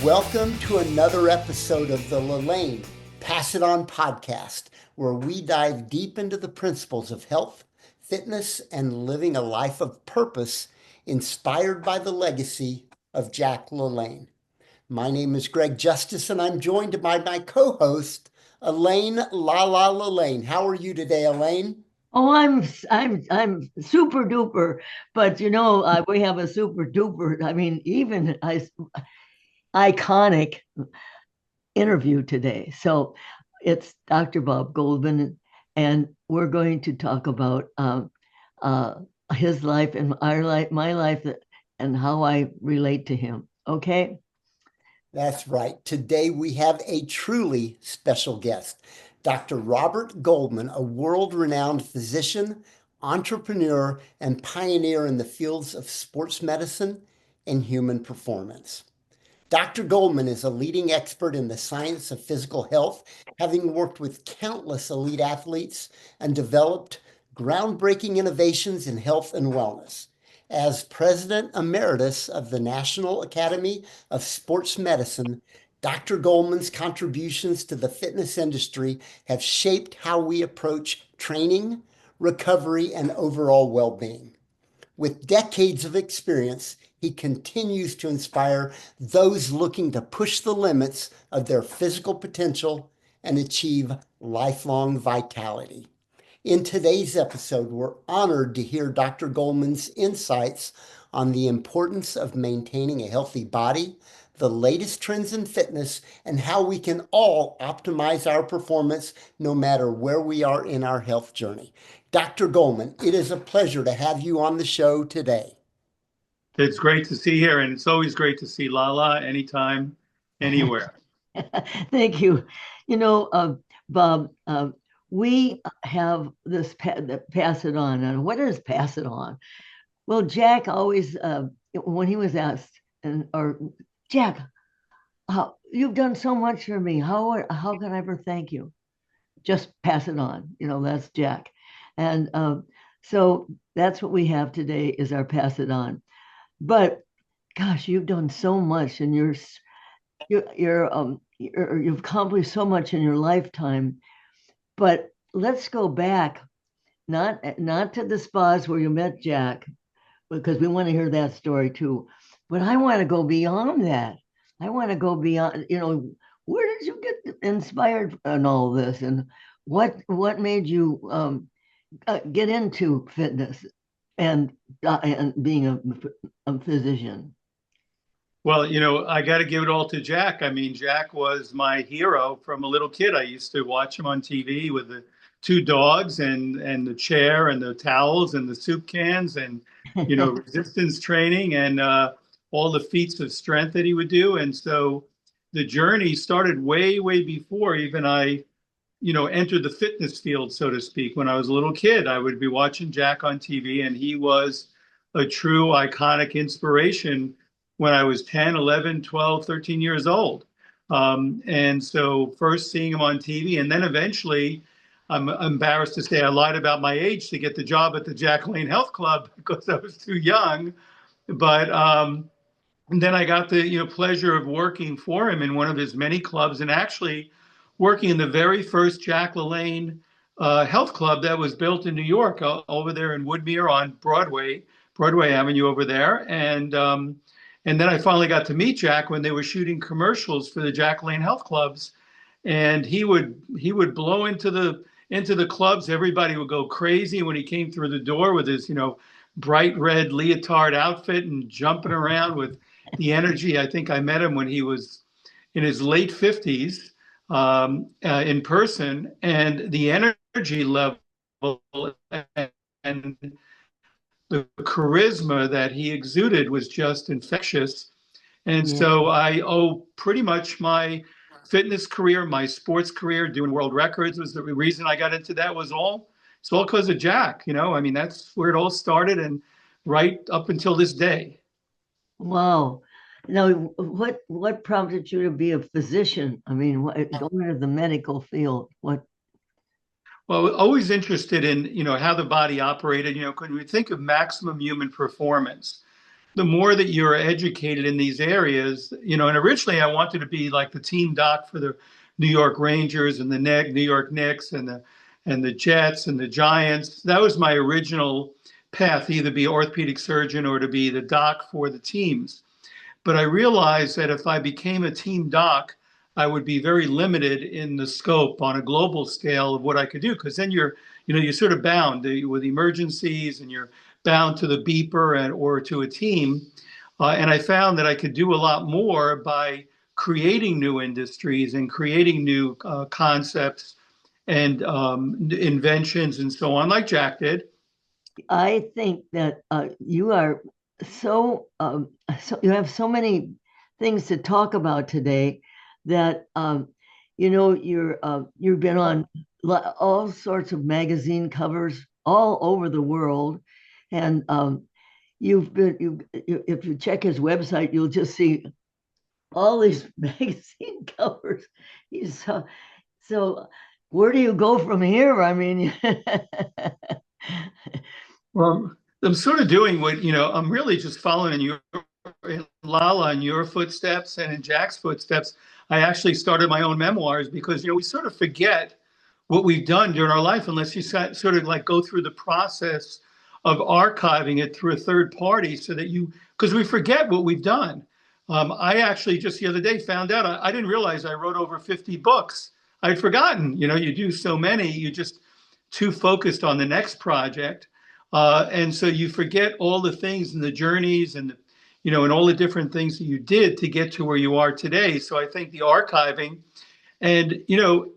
Welcome to another episode of the LaLanne Pass It On podcast, where we dive deep into the principles of health, fitness, and living a life of purpose inspired by the legacy of Jack LaLanne. My name is Greg Justice, and I'm joined by my co-host, Elaine LaLanne. How are you today, Elaine? Oh, I'm super duper, but we have a super duper. I mean, even iconic interview today. So it's Dr. Bob Goldman, and we're going to talk about uh, his life and our life, my life, and how I relate to him. Okay. That's right. Today we have a truly special guest, Dr. Robert Goldman, a world-renowned physician, entrepreneur, and pioneer in the fields of sports medicine and human performance. Dr. Goldman is a leading expert in the science of physical health, having worked with countless elite athletes and developed groundbreaking innovations in health and wellness. As President Emeritus of the National Academy of Sports Medicine, Dr. Goldman's contributions to the fitness industry have shaped how we approach training, recovery, and overall well-being. With decades of experience, he continues to inspire those looking to push the limits of their physical potential and achieve lifelong vitality. In today's episode, we're honored to hear Dr. Goldman's insights on the importance of maintaining a healthy body, the latest trends in fitness, and how we can all optimize our performance no matter where we are in our health journey. Dr. Goldman, it is a pleasure to have you on the show today. It's great to see here, and it's always great to see Lala anytime, anywhere. Thank you. You know, Bob, we have this pass it on. And what is pass it on? Well, Jack always, when he was asked, or Jack, you've done so much for me. How can I ever thank you? Just pass it on. That's Jack. And so that's what we have today is our pass it on. But gosh, you've done so much, and you've accomplished so much in your lifetime. But let's go back, not to the spas where you met Jack, because we want to hear that story too. But I want to go beyond that. I want to go beyond. Where did you get inspired in all this, and what made you get into fitness and being a physician? Well, I got to give it all to Jack. I mean, Jack was my hero from a little kid. I used to watch him on TV with the two dogs and the chair and the towels and the soup cans and, resistance training and all the feats of strength that he would do. And so the journey started way, way before even I entered the fitness field, so to speak. When I was a little kid, I would be watching Jack on TV, and he was a true iconic inspiration when I was 10, 11, 12, 13 years old. And so first seeing him on TV, and then eventually, I'm embarrassed to say I lied about my age to get the job at the Jack LaLanne Health Club because I was too young. But and then I got the pleasure of working for him in one of his many clubs, and actually working in the very first Jack LaLanne health club that was built in New York, over there in Woodmere on Broadway Avenue over there. And then I finally got to meet Jack when they were shooting commercials for the Jack LaLanne health clubs, and he would blow into the clubs. Everybody would go crazy when he came through the door with his bright red leotard outfit and jumping around with the energy. I think I met him when he was in his late 50s, in person, and the energy level and the charisma that he exuded was just infectious. And Yeah. so I owe pretty much my fitness career, my sports career, doing world records was the reason I got into that. It's all because of Jack. I mean, that's where it all started, and right up until this day. Wow. Now, what prompted you to be a physician? I mean, going into the medical field? What? Well, always interested in how the body operated. When we think of maximum human performance, the more that you're educated in these areas, and originally I wanted to be like the team doc for the New York Rangers and the New York Knicks and the Jets and the Giants. That was my original path, either be orthopedic surgeon or to be the doc for the teams. But I realized that if I became a team doc, I would be very limited in the scope on a global scale of what I could do, because then you're sort of bound with emergencies, and you're bound to the beeper or to a team. And I found that I could do a lot more by creating new industries and creating new concepts and inventions and so on, like Jack did. I think that you are so you have so many things to talk about today that you've been on all sorts of magazine covers all over the world, and if you check his website, you'll just see all these magazine covers. He's so. Where do you go from here? I mean, Well, I'm sort of doing what, I'm really just following in Lala, in your footsteps and in Jack's footsteps. I actually started my own memoirs because, we sort of forget what we've done during our life unless you sort of like go through the process of archiving it through a third party so that because we forget what we've done. I actually just the other day found out I didn't realize I wrote over 50 books. I'd forgotten, you do so many, you just too focused on the next project. And so you forget all the things and the journeys and all the different things that you did to get to where you are today. So I think the archiving and,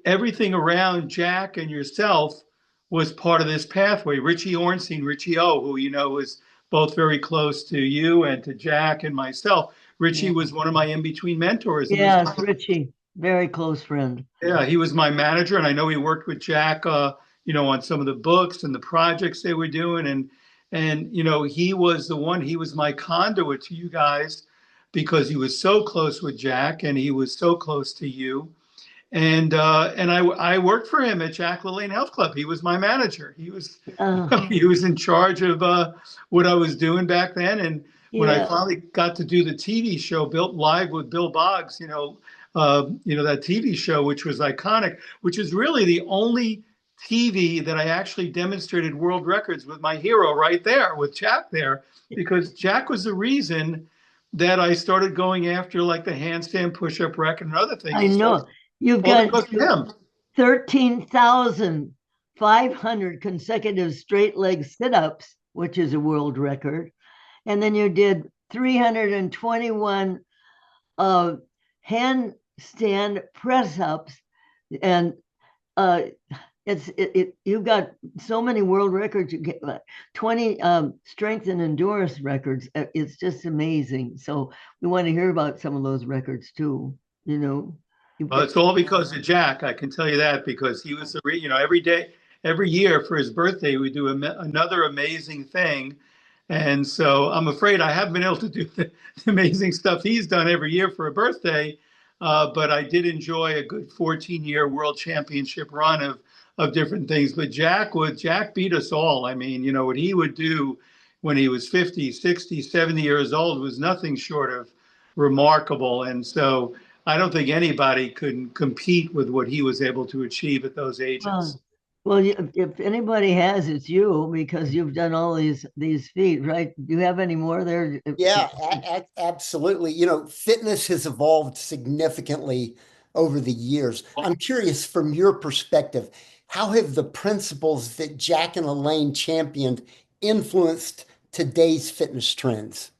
everything around Jack and yourself was part of this pathway. Richie Ornstein, Richie O, who, was both very close to you and to Jack and myself. Richie was one of my in-between mentors. Yes, Richie, very close friend. Yeah, he was my manager, and I know he worked with Jack, on some of the books and the projects they were doing, and he was the one. He was my conduit to you guys because he was so close with Jack, and he was so close to you. And I worked for him at Jack LaLanne Health Club. He was my manager. He was he was in charge of what I was doing back then. And when I finally got to do the TV show, Built Live with Bill Boggs, that TV show, which was iconic, which is really the only TV that I actually demonstrated world records with my hero right there, with Jack there, because Jack was the reason that I started going after like the handstand push-up record and other things. I know. You've got 13,500 consecutive straight leg sit-ups, which is a world record. And then you did 321 handstand press-ups, and you've got so many world records. You get 20 strength and endurance records. It's just amazing. So we want to hear about some of those records too. Well, it's all because of Jack. I can tell you that, because he was every day, every year for his birthday, we do another amazing thing. And so I'm afraid I haven't been able to do the amazing stuff he's done every year for a birthday. But I did enjoy a good 14-year world championship run of different things. But Jack beat us all. I mean, what he would do when he was 50, 60, 70 years old was nothing short of remarkable. And so I don't think anybody could compete with what he was able to achieve at those ages. Well, if anybody has, it's you, because you've done all these feats, right? Do you have any more there? Yeah, absolutely. Fitness has evolved significantly over the years. I'm curious, from your perspective, how have the principles that Jack and LaLanne championed influenced today's fitness trends?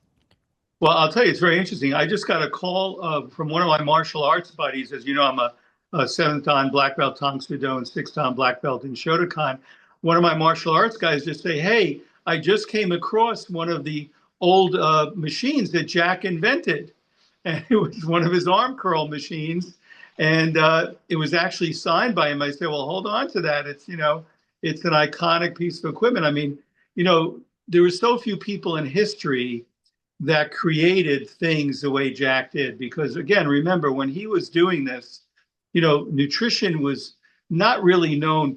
Well, I'll tell you, it's very interesting. I just got a call from one of my martial arts buddies. As you know, I'm a seventh-time black belt Tang Soo Do and six-time black belt in Shotokan. One of my martial arts guys just say, "Hey, I just came across one of the old machines that Jack invented." And it was one of his arm curl machines. And it was actually signed by him. I said, "Well, hold on to that. It's an iconic piece of equipment." I mean, there were so few people in history that created things the way Jack did. Because again, remember, when he was doing this, nutrition was not really known.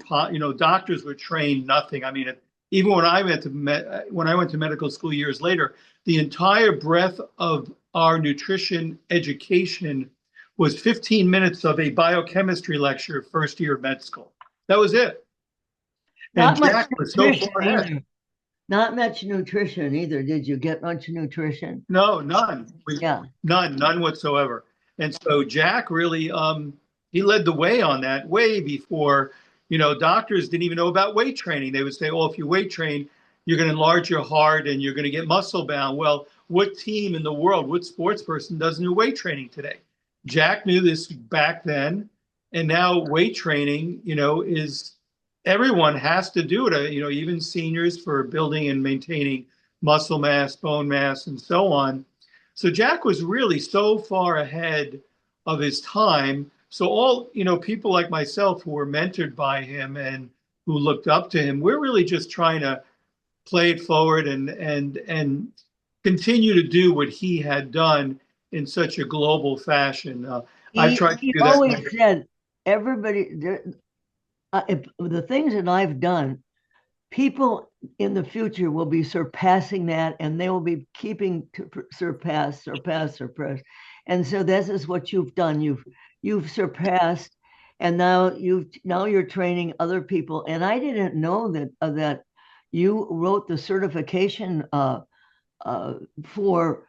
Doctors were trained nothing. I mean, even when I went to medical school years later, the entire breadth of our nutrition education was 15 minutes of a biochemistry lecture first year of med school. That was it. And Not much Jack was so nutrition far ahead. either. Not much nutrition either. Did you get much nutrition? No, none. Yeah. None whatsoever. And so Jack really, he led the way on that way before, doctors didn't even know about weight training. They would say, oh, if you weight train, you're going to enlarge your heart and you're going to get muscle bound. Well, what team in the world, what sports person doesn't do weight training today? Jack knew this back then. And now weight training, is everyone has to do it. Even seniors for building and maintaining muscle mass, bone mass, and so on. So Jack was really so far ahead of his time. So all, people like myself who were mentored by him and who looked up to him, we're really just trying to play it forward and continue to do what he had done in such a global fashion. I've tried to He do always that. said, everybody, the things that I've done, people in the future will be surpassing that, and they will be keeping to surpass. And so this is what you've done. You've surpassed, and now you're training other people. And I didn't know that you wrote the certification for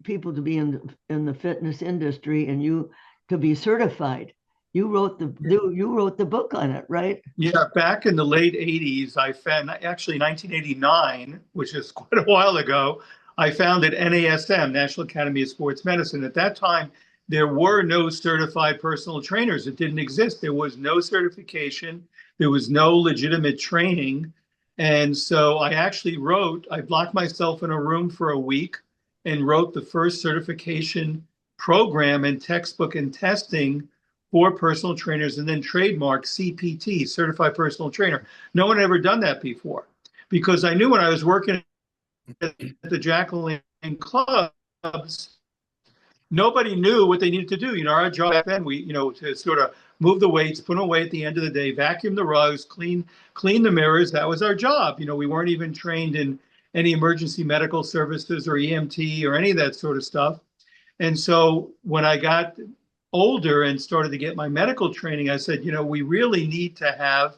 people to be in the fitness industry, and you to be certified. You wrote the book on it, right? Yeah, back in the late 80s, I found, actually 1989, which is quite a while ago, I founded NASM, National Academy of Sports Medicine. At that time, there were no certified personal trainers. It didn't exist. There was no certification. There was no legitimate training. And so I blocked myself in a room for a week and wrote the first certification program and textbook and testing for personal trainers, and then trademark CPT, Certified Personal Trainer. No one had ever done that before, because I knew when I was working at the Jack LaLanne clubs, nobody knew what they needed to do. Our job back then, to sort of move the weights, put them away at the end of the day, vacuum the rugs, clean the mirrors. That was our job. We weren't even trained in any emergency medical services or EMT or any of that sort of stuff. And so when I got older and started to get my medical training, I said, we really need to have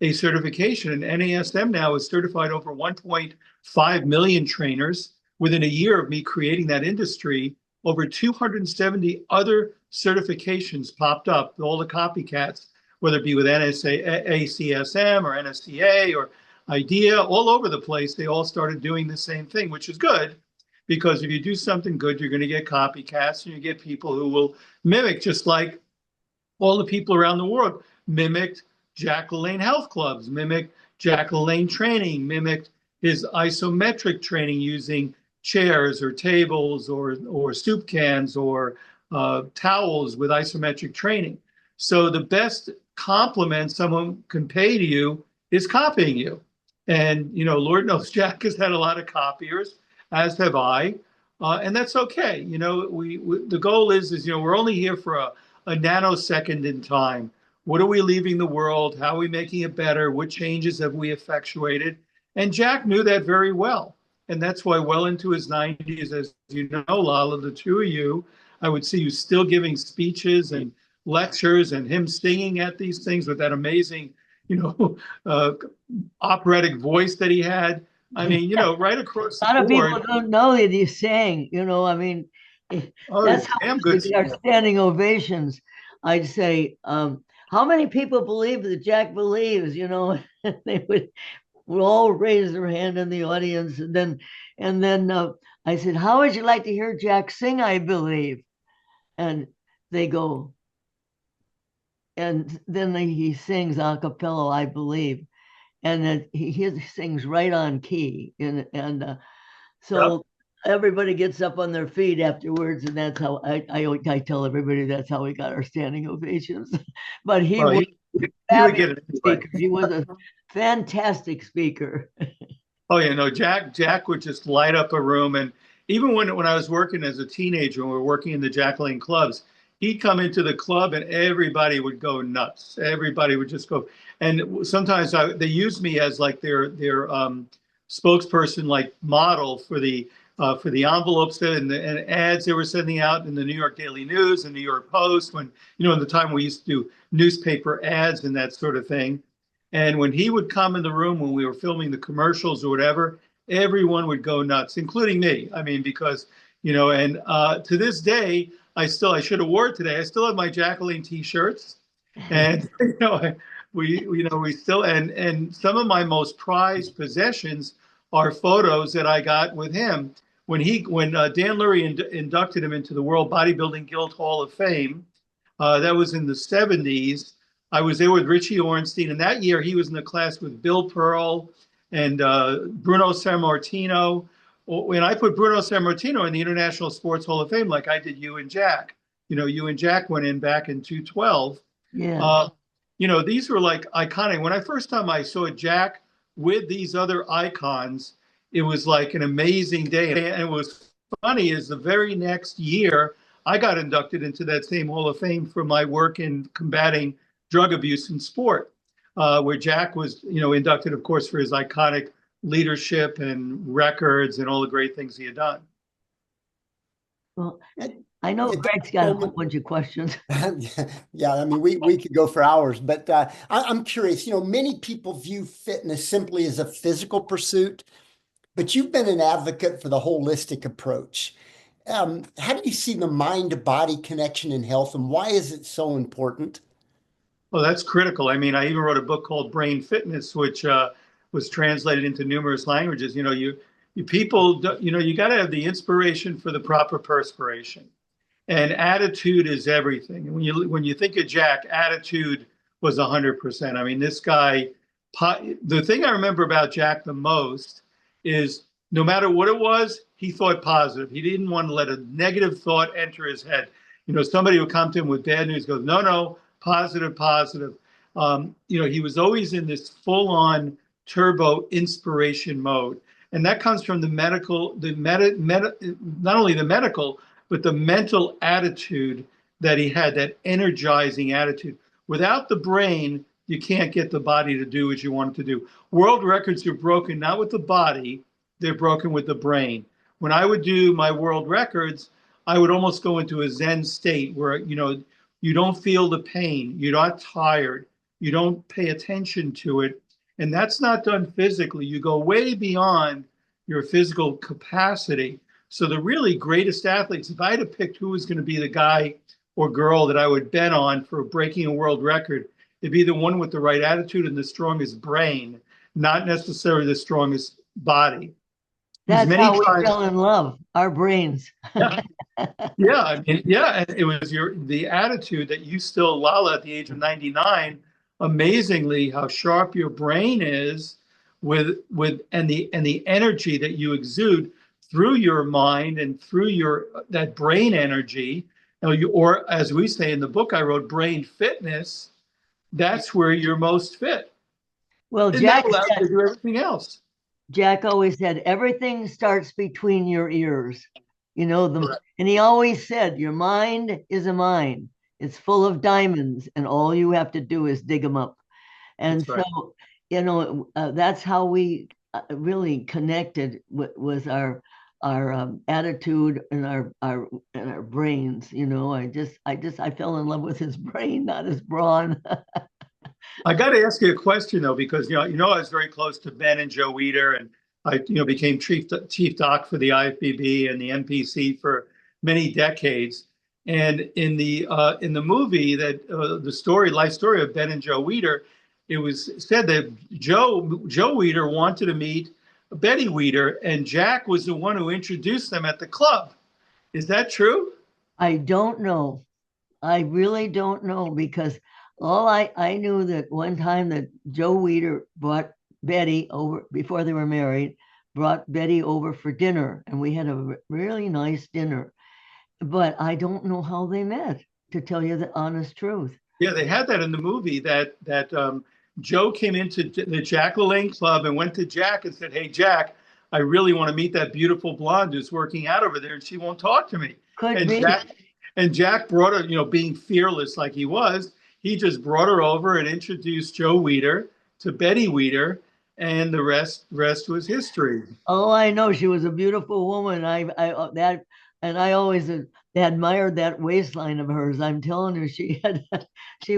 a certification. And NASM now has certified over 1.5 million trainers. Within a year of me creating that industry, over 270 other certifications popped up, all the copycats, whether it be with ACSM or NSCA or IDEA, all over the place. They all started doing the same thing, which is good. Because if you do something good, you're going to get copycats and you get people who will mimic, just like all the people around the world mimicked Jack LaLanne health clubs, mimicked Jack LaLanne training, mimicked his isometric training using chairs or tables or soup cans or towels with isometric training. So the best compliment someone can pay to you is copying you. And, Lord knows Jack has had a lot of copiers, as have I, and that's okay. The goal is we're only here for a nanosecond in time. What are we leaving the world? How are we making it better? What changes have we effectuated? And Jack knew that very well. And that's why well into his 90s, as you know, Lala, the two of you, I would see you still giving speeches and lectures and him singing at these things with that amazing, operatic voice that he had. I mean, right across the A lot of board. people don't know that he sang. That's how damn we good. get our standing ovations. I'd say, how many people believe that Jack believes? They would all raise their hand in the audience, and then I said, "How would you like to hear Jack sing? I believe," and they go, and then he sings a cappella, "I believe," and then he sings right on key, and so. Yep. Everybody gets up on their feet afterwards, and that's how I tell everybody that's how we got our standing ovations. But he was a fabulous speaker. He was a fantastic speaker. Oh yeah, Jack would just light up a room, and even when I was working as a teenager, when we were working in the Jack LaLanne clubs, he'd come into the club and everybody would go nuts. Everybody would just go. And sometimes they used me as like their spokesperson, like model for the envelopes and ads they were sending out in the New York Daily News and New York Post when, in the time we used to do newspaper ads and that sort of thing. And when he would come in the room when we were filming the commercials or whatever, everyone would go nuts, including me. I mean, because, and to this day, I should have wore it today. I still have my Jack LaLanne t-shirts. And, we still, and some of my most prized possessions are photos that I got with him when Dan Lurie inducted him into the World Bodybuilding Guild Hall of Fame. That was in the 70s. I was there with Richie Ornstein, and that year he was in the class with Bill Pearl and Bruno Sammartino. When I put Bruno Sammartino in the International Sports Hall of Fame, like I did you and Jack, you and Jack went in back in 2012. Yeah. These were like iconic. When I first time I saw Jack with these other icons, it was like an amazing day. And it was funny is the very next year, I got inducted into that same Hall of Fame for my work in combating drug abuse in sport, where Jack was, inducted, of course, for his iconic leadership and records and all the great things he had done. Well, I know Greg's got a whole bunch of questions. Yeah, I mean, we could go for hours, but I'm curious, many people view fitness simply as a physical pursuit, but you've been an advocate for the holistic approach. How do you see the mind-to-body connection in health, and why is it so important? Well, that's critical. I mean, I even wrote a book called Brain Fitness, which was translated into numerous languages. You people, you got to have the inspiration for the proper perspiration. And attitude is everything. And when you think of Jack, attitude was 100%. I mean, this guy, the thing I remember about Jack the most is no matter what it was, he thought positive. He didn't want to let a negative thought enter his head. Somebody would come to him with bad news, goes, no, positive, positive. He was always in this full-on turbo inspiration mode. And that comes from the medical, not only the medical, but the mental attitude that he had, that energizing attitude. Without the brain, you can't get the body to do what you want it to do. World records are broken not with the body, they're broken with the brain. When I would do my world records, I would almost go into a Zen state where, you don't feel the pain, you're not tired, you don't pay attention to it. And that's not done physically. You go way beyond your physical capacity. So the really greatest athletes, if I had to pick who was going to be the guy or girl that I would bet on for breaking a world record, it'd be the one with the right attitude and the strongest brain, not necessarily the strongest body. That's how we fell in love, our brains. Yeah, I mean, yeah, it was the attitude that you still, Lala, at the age of 99, amazingly how sharp your brain is with the energy that you exude through your mind and through that brain energy, or as we say in the book I wrote, brain fitness. That's where you're most fit. Well, and Jack that allows you to do everything else. Jack always said everything starts between your ears. And he always said, your mind is a mine. It's full of diamonds, and all you have to do is dig them up. And That's so, right. That's how we really connected with our attitude and our brains. I fell in love with his brain, not his brawn. I got to ask you a question though, because I was very close to Ben and Joe Weider, and I became chief doc for the IFBB and the NPC for many decades. And in the movie that the life story of Ben and Joe Weider, it was said that Joe Weider wanted to meet Betty Weider, and Jack was the one who introduced them at the club. Is that true? I don't know. I really don't know, because all I knew that one time that Joe Weider brought Betty over before they were married, brought Betty over for dinner, and we had a really nice dinner. But I don't know how they met, to tell you the honest truth. Yeah, they had that in the movie that Joe came into the Jack LaLanne club and went to Jack and said, "Hey, Jack, I really want to meet that beautiful blonde who's working out over there, and she won't talk to me." Could and be. And Jack brought her, being fearless like he was, he just brought her over and introduced Joe Weider to Betty Weider, and the rest was history. Oh, I know she was a beautiful woman. That, and I always admired that waistline of hers. I'm telling you, she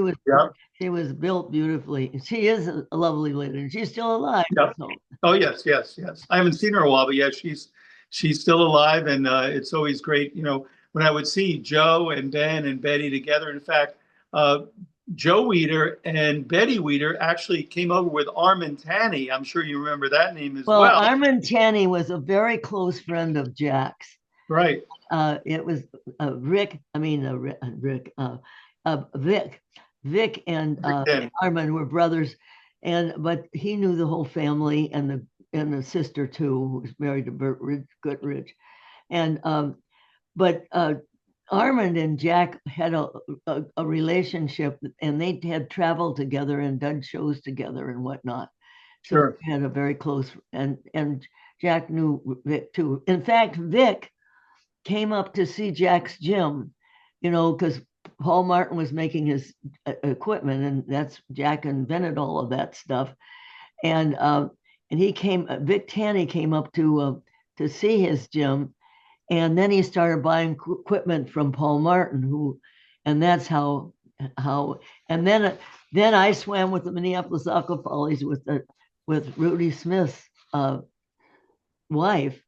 was, Yeah. she was built beautifully. She is a lovely lady, and she's still alive. Yeah. So. Oh yes, yes, yes. I haven't seen her in a while, but yeah, she's still alive, and it's always great. When I would see Joe and Ben and Betty together. In fact, uh, Joe Weider and Betty Weider actually came over with Armand Tanny. I'm sure you remember that name as Well, well. Armand Tanny was a very close friend of Jack's. Right. It was Rick. I mean, Rick. Vic and Armand were brothers, but he knew the whole family and the sister too, who was married to Bert Goodrich, and but Armand and Jack had a relationship, and they had traveled together and done shows together and whatnot. So Sure. they had a very close, and Jack knew Vic too. In fact, Vic came up to see Jack's gym, because Paul Martin was making his equipment, and that's Jack invented all of that stuff. And Vic Tanny came up to see his gym, and then he started buying equipment from Paul Martin, and that's how, and then I swam with the Minneapolis Aqua Follies with Rudy Smith's wife,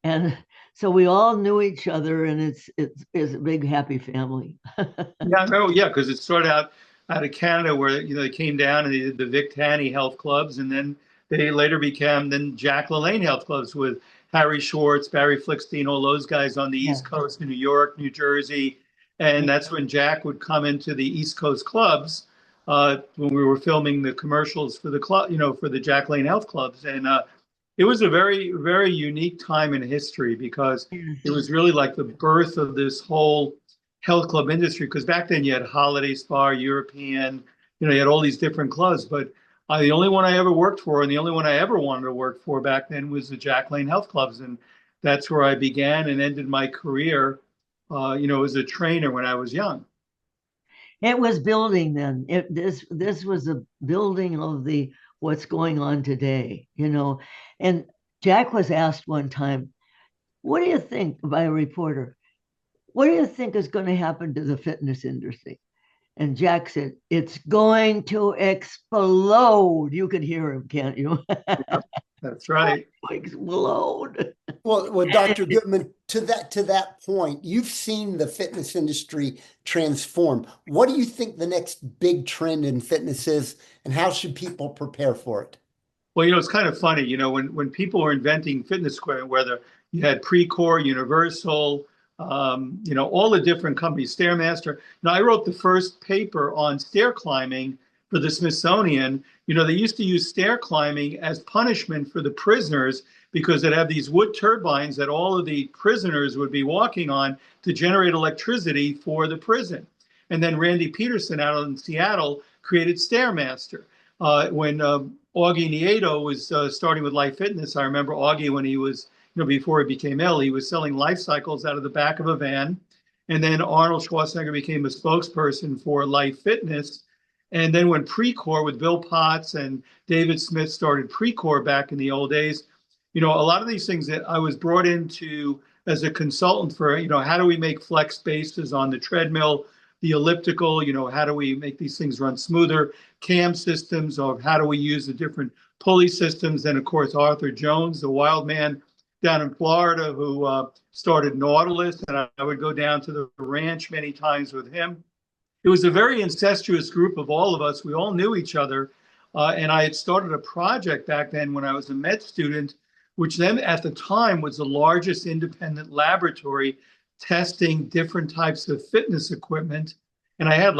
and so we all knew each other, and it's a big happy family. Yeah, no, yeah, because it started out of Canada where they came down and they did the Vic Tanny health clubs, and then they later became Jack LaLanne health clubs with Harry Schwartz, Barry Flickstein, all those guys on the East Coast in New York, New Jersey, and that's when Jack would come into the East Coast clubs when we were filming the commercials for the club, for the Jack LaLanne health clubs, and it was a very, very unique time in history because it was really like the birth of this whole health club industry. Because back then you had Holiday Spa, European, you had all these different clubs. But the only one I ever worked for, and the only one I ever wanted to work for back then, was the Jack LaLanne Health Clubs, and that's where I began and ended my career, as a trainer when I was young. It was building then. This was a building of what's going on today, And Jack was asked one time, "What do you think?" by a reporter. "What do you think is going to happen to the fitness industry?" And Jack said, "It's going to explode." You could hear him, can't you? That's right. Explode. Well, Dr. Goodman, to that point, you've seen the fitness industry transform. What do you think the next big trend in fitness is, and how should people prepare for it? Well, it's kind of funny, when people were inventing fitness equipment, whether you had Precor, Universal, all the different companies, Stairmaster. Now, I wrote the first paper on stair climbing for the Smithsonian. They used to use stair climbing as punishment for the prisoners because they'd have these wood turbines that all of the prisoners would be walking on to generate electricity for the prison. And then Randy Peterson out in Seattle created Stairmaster. When Augie Nieto was starting with Life Fitness, I remember Augie when he was, before he became ill, he was selling life cycles out of the back of a van. And then Arnold Schwarzenegger became a spokesperson for Life Fitness. And then when Precor with Bill Potts and David Smith started Precor back in the old days, a lot of these things that I was brought into as a consultant for, how do we make flex bases on the treadmill, the elliptical, how do we make these things run smoother, cam systems, or how do we use the different pulley systems. And of course, Arthur Jones, the wild man down in Florida who started Nautilus, and I would go down to the ranch many times with him. It was a very incestuous group of all of us. We all knew each other. And I had started a project back then when I was a med student, which then at the time was the largest independent laboratory testing different types of fitness equipment. And I had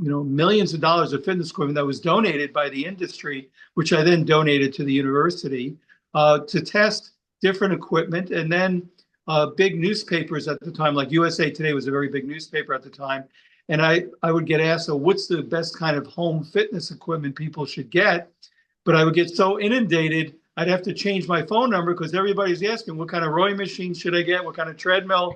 millions of dollars of fitness equipment that was donated by the industry, which I then donated to the university to test different equipment. And then big newspapers at the time, like USA Today was a very big newspaper at the time. And I would get asked, so what's the best kind of home fitness equipment people should get? But I would get so inundated, I'd have to change my phone number because everybody's asking, what kind of rowing machine should I get? What kind of treadmill?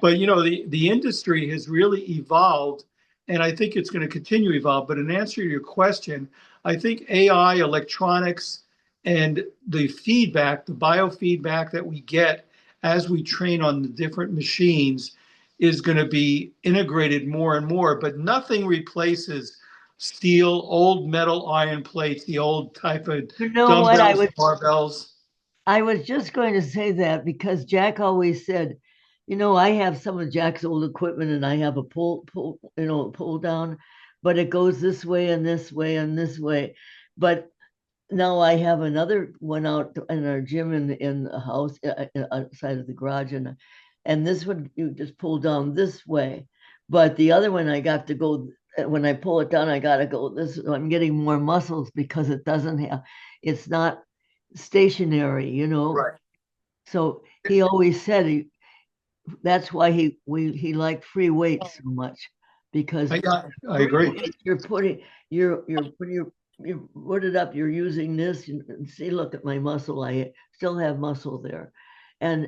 But the industry has really evolved, and I think it's going to continue to evolve. But in answer to your question, I think AI, electronics, and the feedback, the biofeedback that we get as we train on the different machines is going to be integrated more and more. But nothing replaces steel, old metal iron plates, the old type of You know what? dumbbells, barbells. I was just going to say that because Jack always said, I have some of Jack's old equipment and I have a pull down, but it goes this way and this way and this way. But now I have another one out in our gym in the house outside of the garage, and this one you just pull down this way, but the other one I got to go when I pull it down. I got to go this. I'm getting more muscles because it's not stationary, Right. So he always said that's why he liked free weights so much because I agree. you're putting you put it up, you're using this and see, look at my muscle. I still have muscle there. And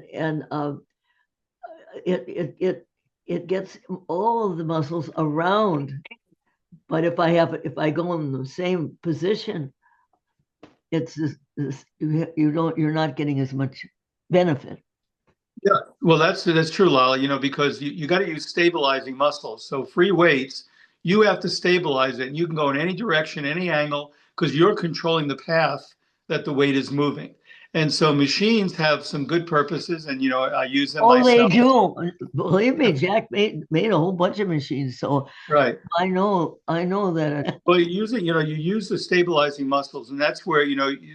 it gets all of the muscles around. But if I go in the same position, it's you're not getting as much benefit. Yeah, well, that's true, Lala. Because you got to use stabilizing muscles. So free weights, you have to stabilize it, and you can go in any direction, any angle, because you're controlling the path that the weight is moving. And so machines have some good purposes, and I use them Oh, they myself. do. Believe me, Jack made a whole bunch of machines, so Right. I know that. Well, you use the stabilizing muscles, and that's where,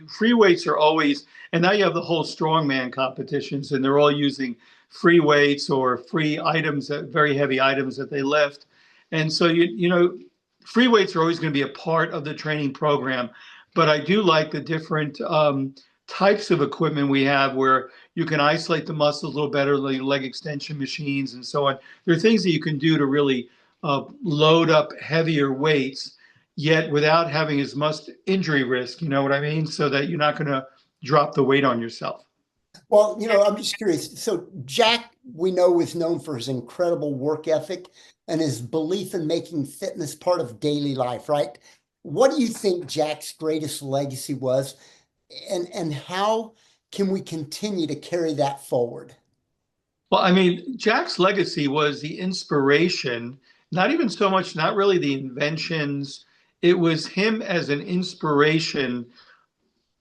free weights are always, and now you have the whole strongman competitions, and they're all using free weights or free items, very heavy items that they lift. And so, free weights are always going to be a part of the training program. But I do like the different types of equipment we have where you can isolate the muscles a little better, like leg extension machines and so on. There are things that you can do to really load up heavier weights yet without having as much injury risk, you know what I mean? So that you're not going to drop the weight on yourself. Well, I'm just curious. So Jack, we know, is known for his incredible work ethic and his belief in making fitness part of daily life, right? What do you think Jack's greatest legacy was, and how can we continue to carry that forward? Well, I mean, Jack's legacy was the inspiration, not even so much, not really the inventions. It was him as an inspiration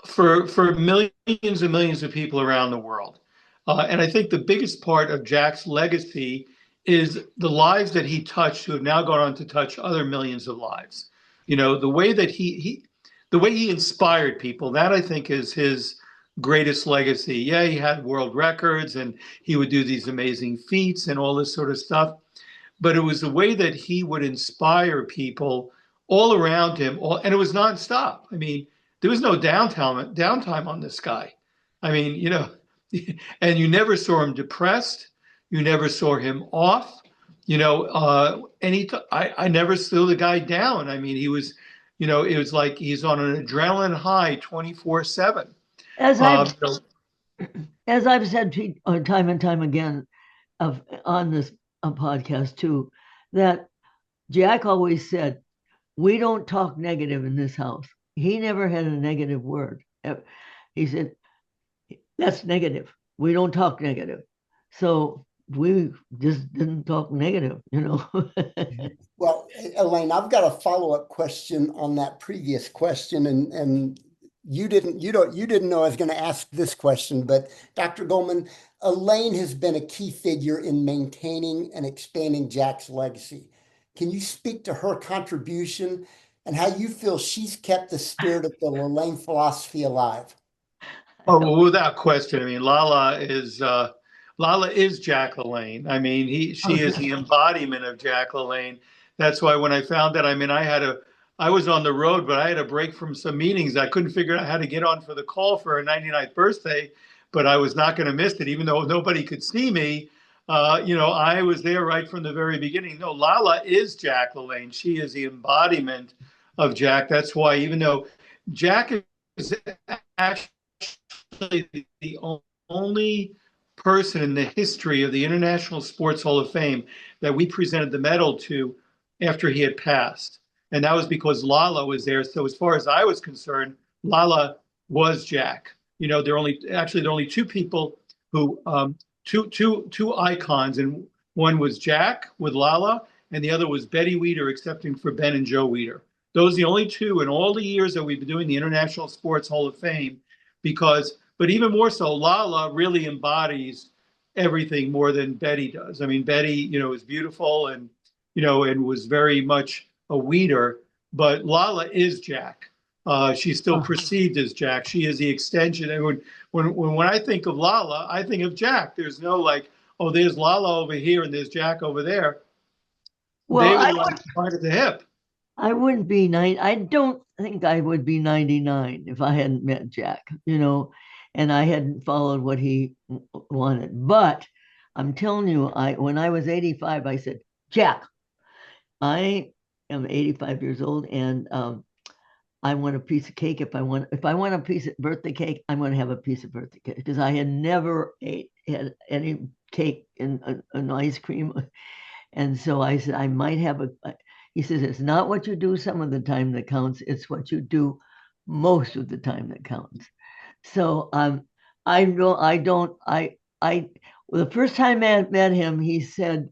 for millions and millions of people around the world. And I think the biggest part of Jack's legacy is the lives that he touched, who have now gone on to touch other millions of lives. The way that the way he inspired people, that I think is his greatest legacy. Yeah, he had world records and he would do these amazing feats and all this sort of stuff, but it was the way that he would inspire people all around him, and it was nonstop. I mean, there was no downtime on this guy. I mean, and you never saw him depressed. You never saw him off. I never saw the guy down. I mean, he was, it was like he's on an adrenaline high 24/7. As Um, I've so, as I've said time and time again on this podcast too, that Jack always said, we don't talk negative in this house. He never had a negative word. He said, that's negative. We don't talk negative. So we just didn't talk negative. Well, Elaine, I've got a follow-up question on that previous question, and you didn't know I was going to ask this question, but Dr. Goldman, Elaine has been a key figure in maintaining and expanding Jack's legacy. Can you speak to her contribution and how you feel she's kept the spirit of the LaLanne philosophy alive? Oh, well, without question. I mean, Lala is Jack LaLanne. I mean, she is the embodiment of Jack LaLanne. That's why when I found that, I mean, I was on the road, but I had a break from some meetings. I couldn't figure out how to get on for the call for her 99th birthday, but I was not going to miss it, even though nobody could see me. I was there right from the very beginning. No, Lala is Jack LaLanne. She is the embodiment of Jack. That's why, even though Jack is actually the only person in the history of the International Sports Hall of Fame that we presented the medal to after he had passed. And that was because Lala was there. So as far as I was concerned, Lala was Jack. There are only two people who two icons, and one was Jack with Lala, and the other was Betty Weeder, excepting for Ben and Joe Weeder. Those are the only two in all the years that we've been doing the International Sports Hall of Fame, but even more so, Lala really embodies everything more than Betty does. I mean, Betty, is beautiful and was very much a Weeder, but Lala is Jack. She's still perceived as Jack. She is the extension. And when I think of Lala, I think of Jack. There's no like, oh, there's Lala over here and there's Jack over there. Well, they were like right at the hip. I wouldn't be I don't think I would be 99 if I hadn't met Jack, and I hadn't followed what he wanted. But I'm telling you, when I was 85, I said, Jack, I am 85 years old, and I want a piece of cake. If I want a piece of birthday cake, I'm going to have a piece of birthday cake, because I had never had any cake and an ice cream. And so I said, I might have he says, it's not what you do some of the time that counts. It's what you do most of the time that counts. So the first time I met him, he said,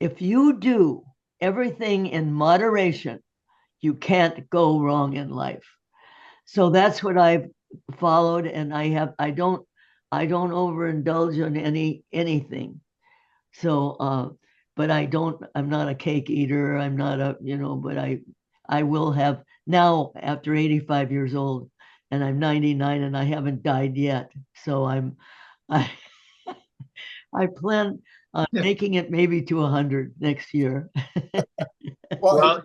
if you do everything in moderation, you can't go wrong in life. So that's what I've followed, and I don't overindulge in anything. So but I'm not a cake eater. I'm not but I will have now, after 85 years old, and I'm 99 and I haven't died yet. So I I plan on making it maybe to 100 next year. Well,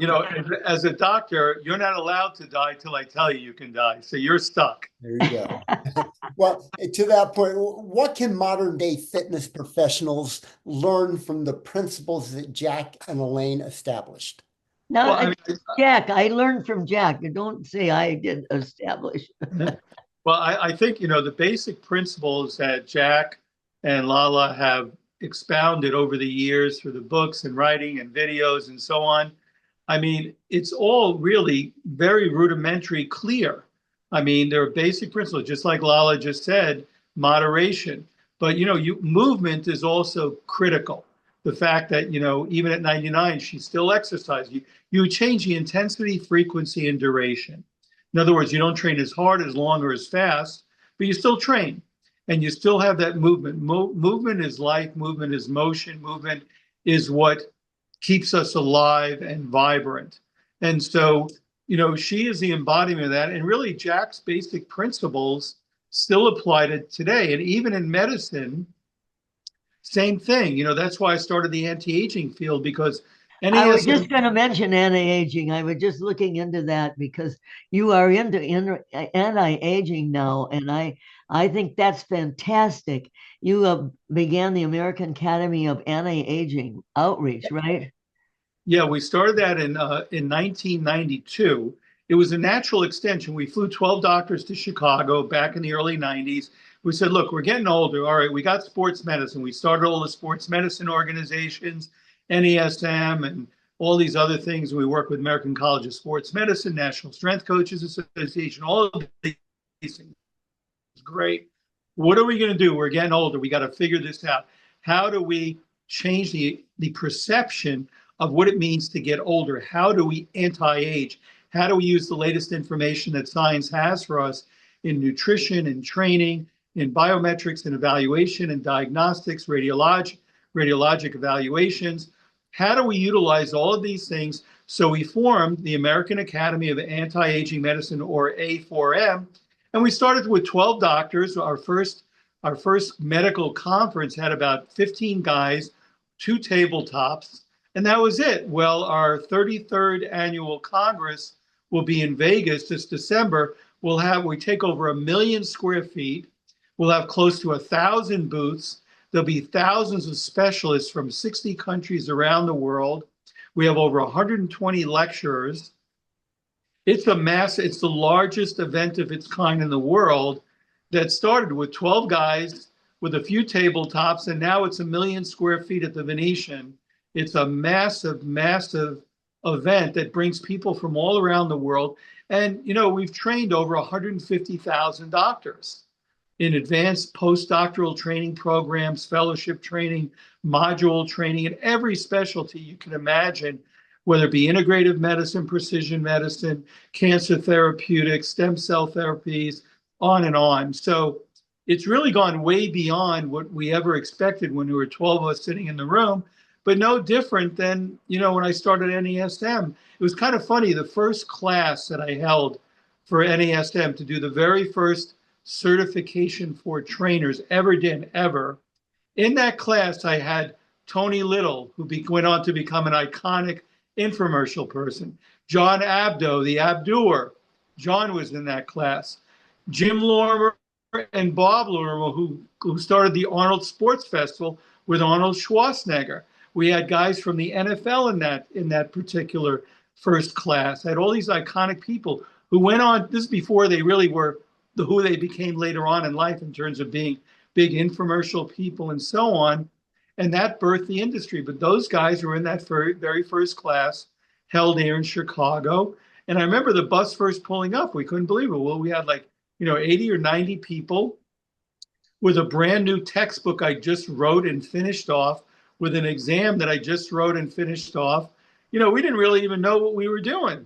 as a doctor, you're not allowed to die till I tell you can die. So you're stuck. There you go. Well, to that point, what can modern day fitness professionals learn from the principles that Jack and Elaine established? Now, well, Jack, I learned from Jack. Don't say I did establish. Well, I think, the basic principles that Jack and Lala have expounded over the years through the books and writing and videos and so on. I mean, it's all really very rudimentary, clear. I mean, there are basic principles, just like Lala just said, moderation. But, movement is also critical. The fact that, even at 99, she still exercises. You change the intensity, frequency, and duration. In other words, you don't train as hard, as long, or as fast, but you still train. And you still have that movement. Movement is life. Movement is motion. Movement is what keeps us alive and vibrant. And so, she is the embodiment of that. And really, Jack's basic principles still apply to today. And even in medicine, same thing. That's why I started the anti-aging field, because I was just going to mention anti-aging. I was just looking into that because you are into anti-aging now, and I think that's fantastic. You began the American Academy of Anti-Aging Outreach, right? Yeah, we started that in 1992. It was a natural extension. We flew 12 doctors to Chicago back in the early 90s. We said, look, we're getting older. All right, we got sports medicine. We started all the sports medicine organizations, NESM, and all these other things. We work with American College of Sports Medicine, National Strength Coaches Association, all of these things. Great. What are we going to do? We're getting older. We got to figure this out. How do we change the perception of what it means to get older? How do we anti-age? How do we use the latest information that science has for us in nutrition and training, in biometrics and evaluation and diagnostics, radiologic evaluations? How do we utilize all of these things? So we formed the American Academy of Anti-Aging Medicine, or A4M, and we started with 12 doctors. Our first medical conference had about 15 guys, 2 tabletops, and that was it. Well, our 33rd annual Congress will be in Vegas this December. We take over 1 million square feet. We'll have close to 1,000 booths. There'll be thousands of specialists from 60 countries around the world. We have over 120 lecturers. It's the largest event of its kind in the world that started with 12 guys with a few tabletops, and now it's 1 million square feet at the Venetian. It's a massive, massive event that brings people from all around the world. And, we've trained over 150,000 doctors in advanced postdoctoral training programs, fellowship training, module training, in every specialty you can imagine, whether it be integrative medicine, precision medicine, cancer therapeutics, stem cell therapies, on and on. So it's really gone way beyond what we ever expected when there were 12 of us sitting in the room, but no different than, when I started NASM. It was kind of funny, the first class that I held for NASM to do the very first certification for trainers ever. In that class, I had Tony Little, who went on to become an iconic infomercial person. John Abdo, the Abdur. John was in that class. Jim Lorimer and Bob Lorimer, who started the Arnold Sports Festival with Arnold Schwarzenegger. We had guys from the NFL in that particular first class. I had all these iconic people who went on. This is before they really were who they became later on in life in terms of being big infomercial people and so on. And that birthed the industry. But those guys were in that very first class held here in Chicago. And I remember the bus first pulling up. We couldn't believe it. Well, we had 80 or 90 people with a brand new textbook I just wrote and finished off, with an exam that I just wrote and finished off. We didn't really even know what we were doing.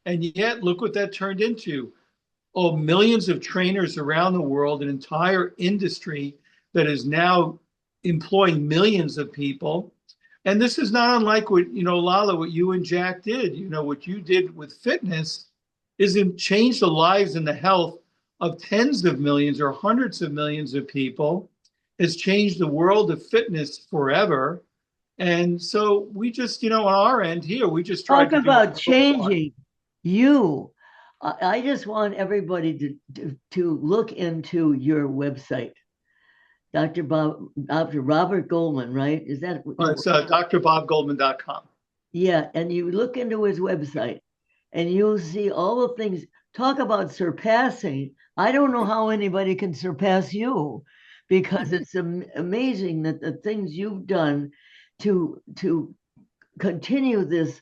And yet, look what that turned into. Millions of trainers around the world, an entire industry that is now employing millions of people. And this is not unlike what, Lala, what you and Jack did. What you did with fitness is it changed the lives and the health of tens of millions or hundreds of millions of people. It's changed the world of fitness forever. And so we just, on our end here, we just tried Talk to about changing you. I just want everybody to look into your website. Dr. Robert Goldman, right? Is that? It's drbobgoldman.com. Yeah, and you look into his website and you'll see all the things. Talk about surpassing. I don't know how anybody can surpass you, because it's amazing that the things you've done to continue this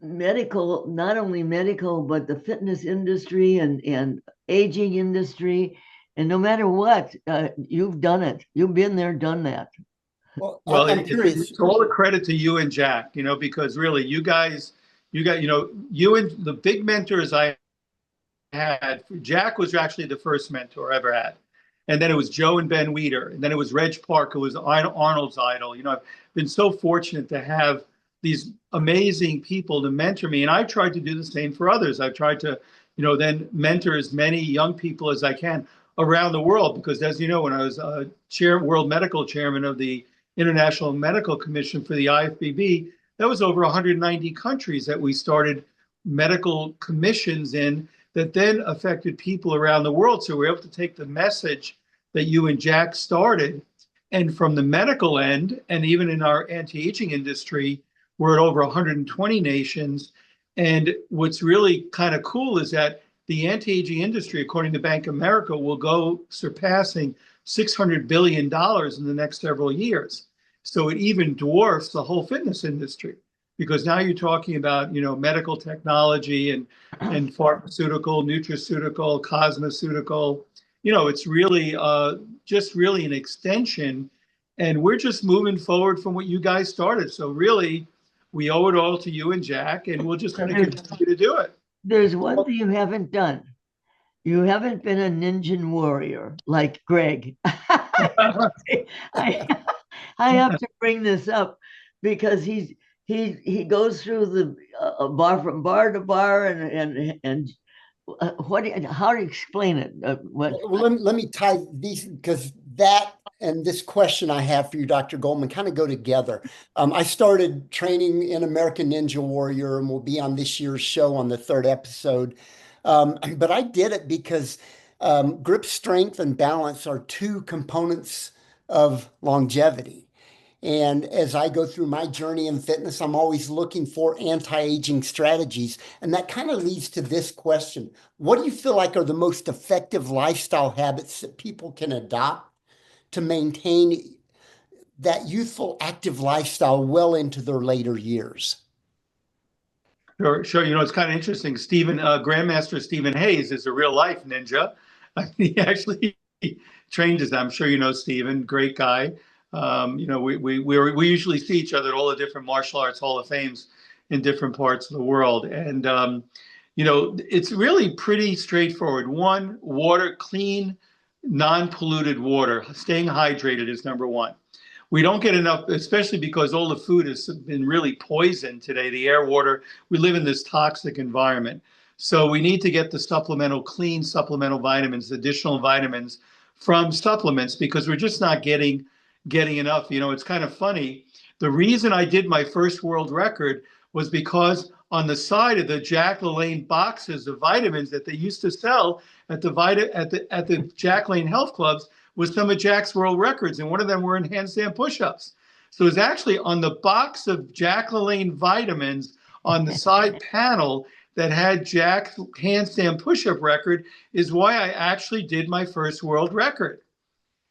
medical, not only medical, but the fitness industry and aging industry. And no matter what, you've done it. You've been there, done that. Well, I'm curious. It's all the credit to you and Jack, because really you guys, you and the big mentors I had. Jack was actually the first mentor I ever had. And then it was Joe and Ben Weider. And then it was Reg Park, who was Arnold's idol. I've been so fortunate to have these amazing people to mentor me. And I tried to do the same for others. I've tried to, then mentor as many young people as I can around the world. Because as you know, when I was world medical chairman of the International Medical Commission for the IFBB, that was over 190 countries that we started medical commissions in, that then affected people around the world. So we're able to take the message that you and Jack started, and from the medical end, and even in our anti-aging industry, we're at over 120 nations. And what's really kind of cool is that the anti-aging industry, according to Bank of America, will go surpassing $600 billion in the next several years. So it even dwarfs the whole fitness industry, because now you're talking about, medical technology and pharmaceutical, nutraceutical, cosmeceutical. It's really just really an extension, and we're just moving forward from what you guys started. So really, we owe it all to you and Jack, and we'll just kind of continue to do it. There's one thing you haven't done. You haven't been a ninja warrior like Greg. I have to bring this up because he goes through the bar from bar to bar and how to explain it? Well, let me tie these, because that and this question I have for you, Dr. Goldman, kind of go together. I started training in American Ninja Warrior, and we'll be on this year's show on the 3rd episode. But I did it because grip strength and balance are two components of longevity. And as I go through my journey in fitness, I'm always looking for anti-aging strategies. And that kind of leads to this question. What do you feel like are the most effective lifestyle habits that people can adopt to maintain that youthful, active lifestyle well into their later years? Sure, sure. It's kind of interesting. Grandmaster Stephen Hayes is a real life ninja. He actually trained as I'm sure you know Stephen, great guy. We usually see each other at all the different martial arts hall of fames in different parts of the world, and it's really pretty straightforward. One, water, clean, non-polluted water. Staying hydrated is number one. We don't get enough, especially because all the food has been really poisoned today, the air, water. We live in this toxic environment. So we need to get the clean supplemental vitamins, additional vitamins from supplements because we're just not getting enough. It's kind of funny. The reason I did my first world record was because on the side of the Jack LaLanne boxes of vitamins that they used to sell at the Jack LaLanne health clubs was some of Jack's world records, and one of them were in handstand push-ups. So it's actually on the box of Jack LaLanne vitamins on the side panel that had Jack's handstand push-up record is why I actually did my first world record.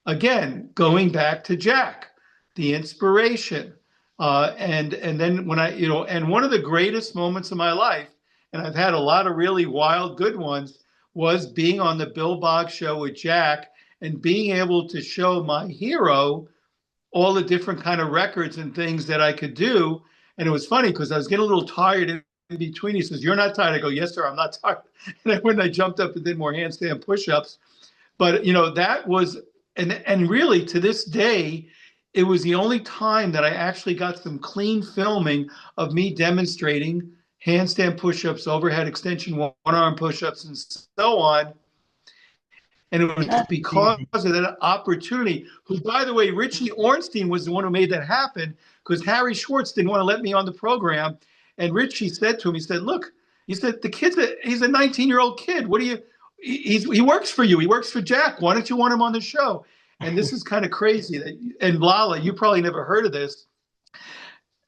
Again, going back to Jack, the inspiration. And then when and one of the greatest moments of my life, and I've had a lot of really wild, good ones, was being on the Bill Boggs show with Jack and being able to show my hero all the different kind of records and things that I could do. And it was funny because I was getting a little tired in between. He says, "You're not tired?" I go, "Yes, sir, I'm not tired." And then when I jumped up and did more handstand push-ups. But, that was, and really to this day, it was the only time that I actually got some clean filming of me demonstrating handstand push-ups, overhead extension, one-arm push-ups, and so on. And it was because of that opportunity, who, by the way, Richie Ornstein was the one who made that happen because Harry Schwartz didn't want to let me on the program. And Richie said to him, he said, "Look," he said, he's a 19-year-old kid. What do you, he works for you. He works for Jack. Why don't you want him on the show? And this is kind of crazy. And Lala, you probably never heard of this.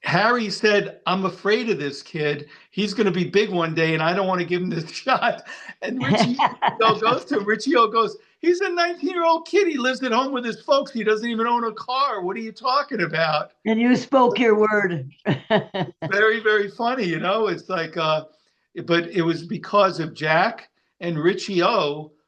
Harry said, "I'm afraid of this kid. He's going to be big one day, and I don't want to give him this shot." And Richie goes to him. Richie goes, "He's a 19-year-old kid. He lives at home with his folks. He doesn't even own a car. What are you talking about?" And you spoke your word. Very, very funny. It's like, but it was because of Jack and Richie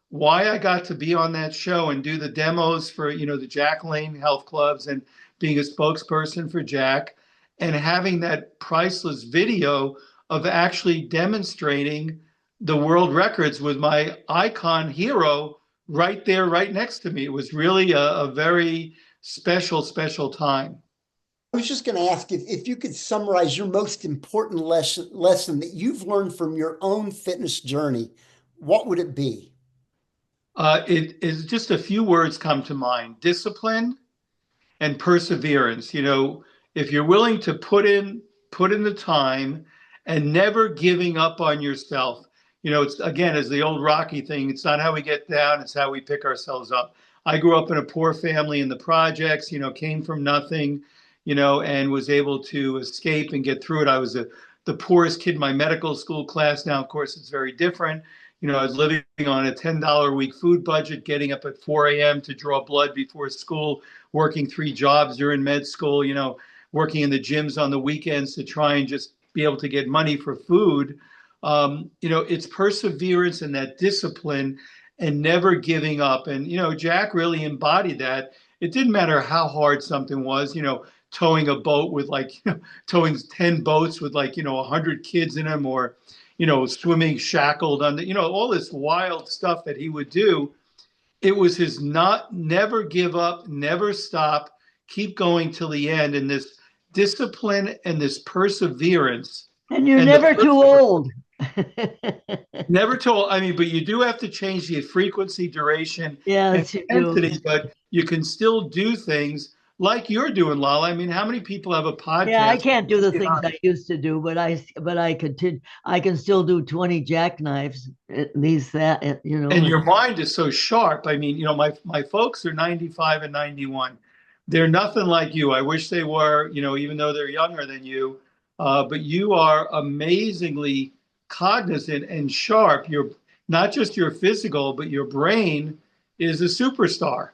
why I got to be on that show and do the demos for, the Jack LaLanne health clubs and being a spokesperson for Jack. And having that priceless video of actually demonstrating the world records with my icon hero right there, right next to me. It was really a very special, special time. I was just going to ask if you could summarize your most important lesson that you've learned from your own fitness journey, what would it be? It is just a few words come to mind: discipline and perseverance. If you're willing to put in the time and never giving up on yourself, it's, again, as the old Rocky thing, it's not how we get down, it's how we pick ourselves up. I grew up in a poor family in the projects, came from nothing, and was able to escape and get through it. I was the poorest kid in my medical school class. Now, of course, it's very different. I was living on a $10 a week food budget, getting up at 4 a.m. to draw blood before school, working 3 jobs during med school, working in the gyms on the weekends to try and just be able to get money for food. It's perseverance and that discipline and never giving up. And, Jack really embodied that. It didn't matter how hard something was, towing a boat with towing 10 boats with 100 kids in them, or, swimming shackled under, all this wild stuff that he would do. It was his never give up, never stop, keep going till the end. And this discipline and this perseverance. And you're never too old. Never too old. I mean, but you do have to change the frequency, duration, and intensity, but you can still do things like you're doing, Lala. I mean, how many people have a podcast? Yeah, I can't do the things I used to do, but I continue. I can still do 20 jackknives, at least that, And your mind is so sharp. I mean, my folks are 95 and 91. They're nothing like you. I wish they were, even though they're younger than you. But you are amazingly cognizant and sharp. You're not just your physical, but your brain is a superstar.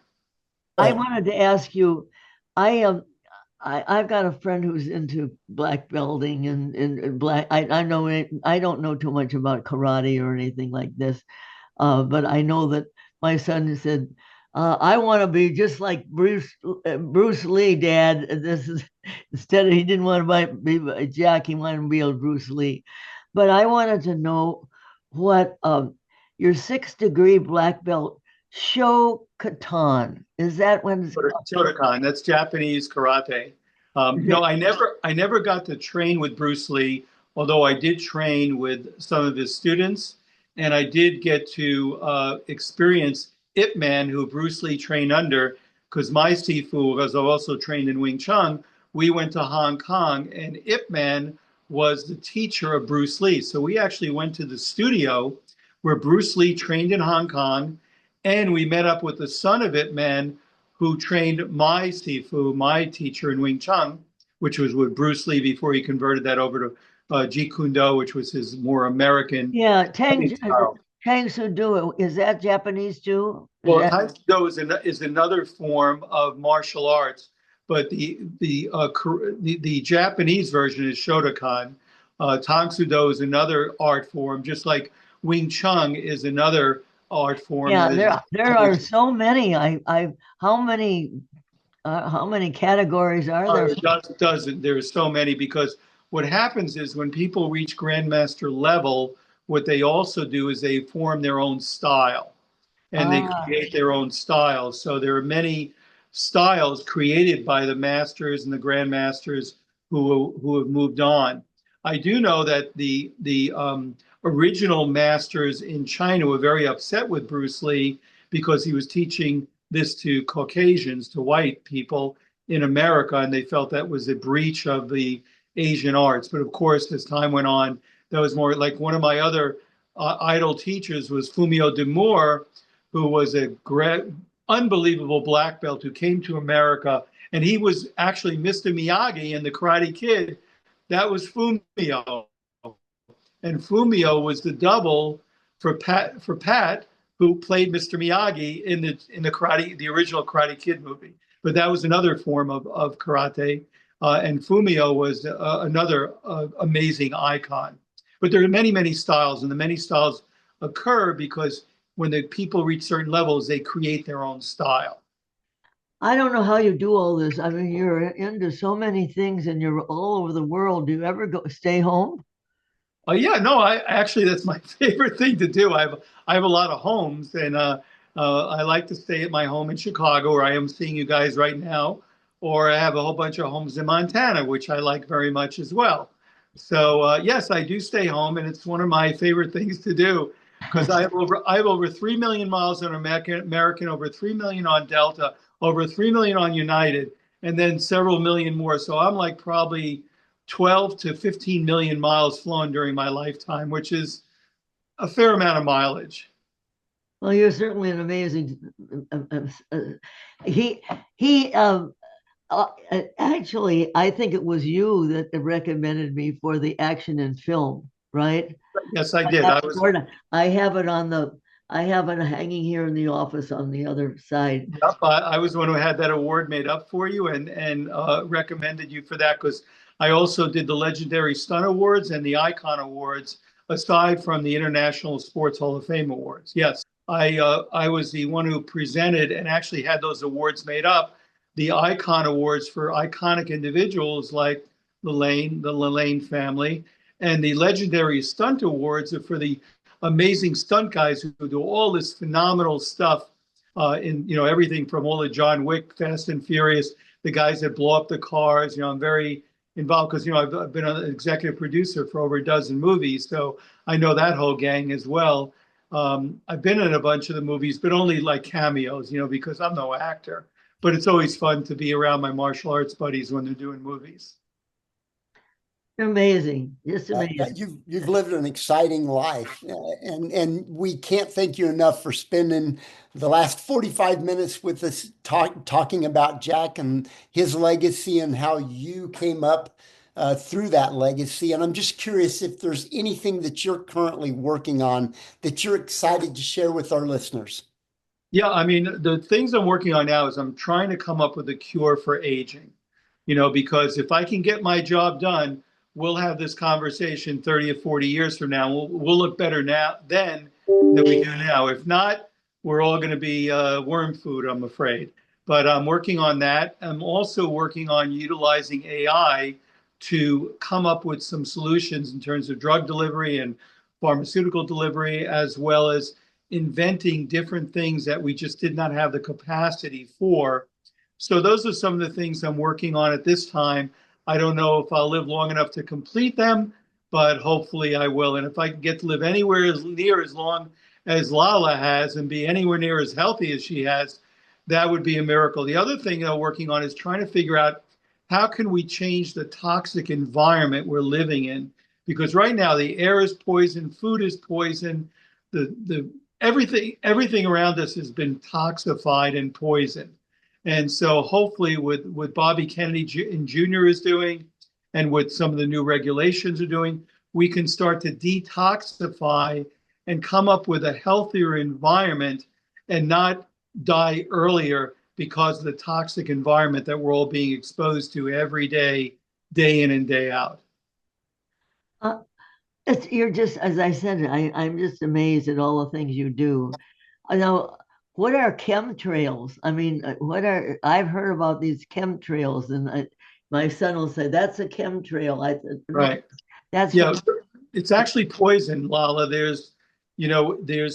I Oh, wanted to ask you, I am. I've got a friend who's into black belting and black. I know I don't know too much about karate or anything like this, but I know that my son said, "I want to be just like Bruce Lee, Dad." This is instead of he didn't want to be Jack, he wanted to be a Bruce Lee. But I wanted to know what your 6th degree black belt Shotokan is that when Shotokan, that's Japanese karate. is No, it? I never got to train with Bruce Lee, although I did train with some of his students, and I did get to experience Ip Man, who Bruce Lee trained under, because my Sifu was also trained in Wing Chun. We went to Hong Kong, and Ip Man was the teacher of Bruce Lee. So we actually went to the studio where Bruce Lee trained in Hong Kong, and we met up with the son of Ip Man, who trained my Sifu, my teacher in Wing Chun, which was with Bruce Lee before he converted that over to Jeet Kune Do, which was his more American Yeah, style. Tang Soo is that Japanese too? Is Well, that Taekwondo is another form of martial arts, but the Japanese version is Shotokan. Tang Soo Do is another art form, just like Wing Chun is another art form yeah, that is there are so many. I how many categories are there? Doesn't. There's so many because what happens is when people reach grandmaster level, what they also do is they form their own style and they Ah, create their own styles. So there are many styles created by the masters and the grandmasters who have moved on. I do know that the original masters in China were very upset with Bruce Lee because he was teaching this to Caucasians, to white people in America, and they felt that was a breach of the Asian arts. But of course, as time went on, that was more like one of my other idol teachers was Fumio Demore, who was a unbelievable black belt who came to America, and he was actually Mr. Miyagi in The Karate Kid. That was Fumio, and Fumio was the double for Pat, who played Mr. Miyagi in the original Karate Kid movie. But that was another form of karate, and Fumio was another amazing icon. But there are many styles, and the many styles occur because when the people reach certain levels, they create their own style. I don't know how you do all this. I mean, you're into so many things and you're all over the world. Do you ever go stay home? Yeah, no, I actually that's my favorite thing to do. I have a lot of homes, and I like to stay at my home in Chicago, where I am seeing you guys right now, or I have a whole bunch of homes in Montana, which I like very much as well. So yes, I do stay home, and it's one of my favorite things to do because I have over 3 million miles on American, over 3 million on Delta, over 3 million on United, and then several million more. So I'm like probably 12 to 15 million miles flown during my lifetime, which is a fair amount of mileage. Well, you're certainly an amazing. He he. Uh, Actually, I think it was you that recommended me for the action and film, right? Yes, I did. I have it on the. I have it hanging here in the office on the other side. Yep, I was the one who had that award made up for you and recommended you for that because I also did the Legendary Stunt Awards and the Icon Awards, aside from the International Sports Hall of Fame Awards. Yes, I was the one who presented and actually had those awards made up. The Icon Awards for iconic individuals like the LaLanne family, and the Legendary Stunt Awards are for the amazing stunt guys who do all this phenomenal stuff in everything from all the John Wick, Fast and Furious, the guys that blow up the cars. I'm very involved because I've been an executive producer for over a dozen movies, so I know that whole gang as well. I've been in a bunch of the movies, but only like cameos, because I'm no actor. But it's always fun to be around my martial arts buddies when they're doing movies. Amazing, just amazing. You've lived an exciting life, and we can't thank you enough for spending the last 45 minutes with us talking about Jack and his legacy and how you came up through that legacy. And I'm just curious if there's anything that you're currently working on that you're excited to share with our listeners. Yeah, I mean, the things I'm working on now is I'm trying to come up with a cure for aging, because if I can get my job done, we'll have this conversation 30 or 40 years from now. We'll look better now then than we do now. If not, we're all going to be worm food, I'm afraid. But I'm working on that. I'm also working on utilizing AI to come up with some solutions in terms of drug delivery and pharmaceutical delivery, as well as inventing different things that we just did not have the capacity for. So those are some of the things I'm working on at this time. I don't know if I'll live long enough to complete them, but hopefully I will. And if I can get to live anywhere near as long as Lala has and be anywhere near as healthy as she has, that would be a miracle. The other thing I'm working on is trying to figure out how can we change the toxic environment we're living in? Because right now the air is poison, food is poison, the everything around us has been toxified and poisoned. And so hopefully with what Bobby Kennedy Jr. is doing and what some of the new regulations are doing, we can start to detoxify and come up with a healthier environment and not die earlier because of the toxic environment that we're all being exposed to every day, day in and day out. Uh, you're just, as I said, I'm just amazed at all the things you do. Now, what are chemtrails? I mean, I've heard about these chemtrails, and my son will say, that's a chemtrail. I said, no, Right. that's Yeah, what, it's actually poison, Lala. There's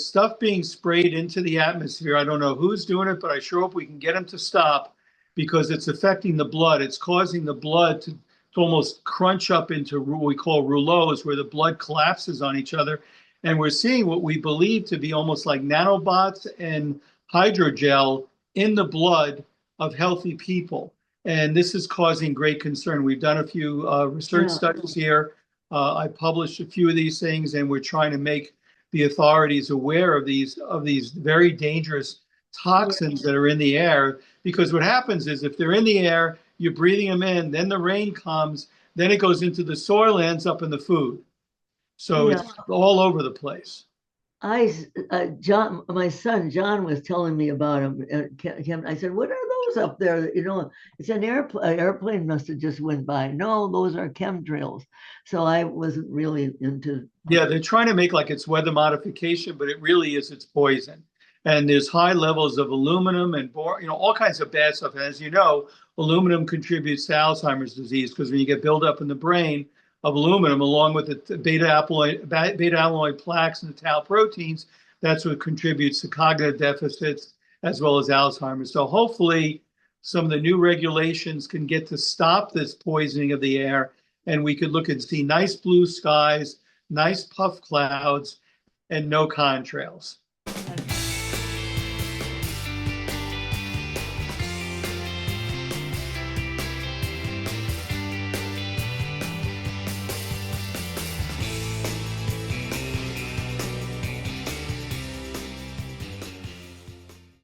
stuff being sprayed into the atmosphere. I don't know who's doing it, but I sure hope we can get them to stop because it's affecting the blood. It's causing the blood to almost crunch up into what we call rouleaus, where the blood collapses on each other. And we're seeing what we believe to be almost like nanobots and hydrogel in the blood of healthy people. And this is causing great concern. We've done a few research yeah. studies here. I published a few of these things, and we're trying to make the authorities aware of these very dangerous toxins that are in the air. Because what happens is if they're in the air, you're breathing them in, then the rain comes, then it goes into the soil, ends up in the food. So Yeah. it's all over the place. John, my son John was telling me about him. I said, "What are those up there?" It's an airplane. Airplane must have just went by. No, those are chemtrails. So I wasn't really into. Yeah, they're trying to make like it's weather modification, but it really is it's poison. And there's high levels of aluminum and all kinds of bad stuff. And as you know, aluminum contributes to Alzheimer's disease because when you get buildup in the brain of aluminum, along with the beta amyloid plaques and the tau proteins, that's what contributes to cognitive deficits as well as Alzheimer's. So hopefully, some of the new regulations can get to stop this poisoning of the air, and we could look and see nice blue skies, nice puff clouds, and no contrails.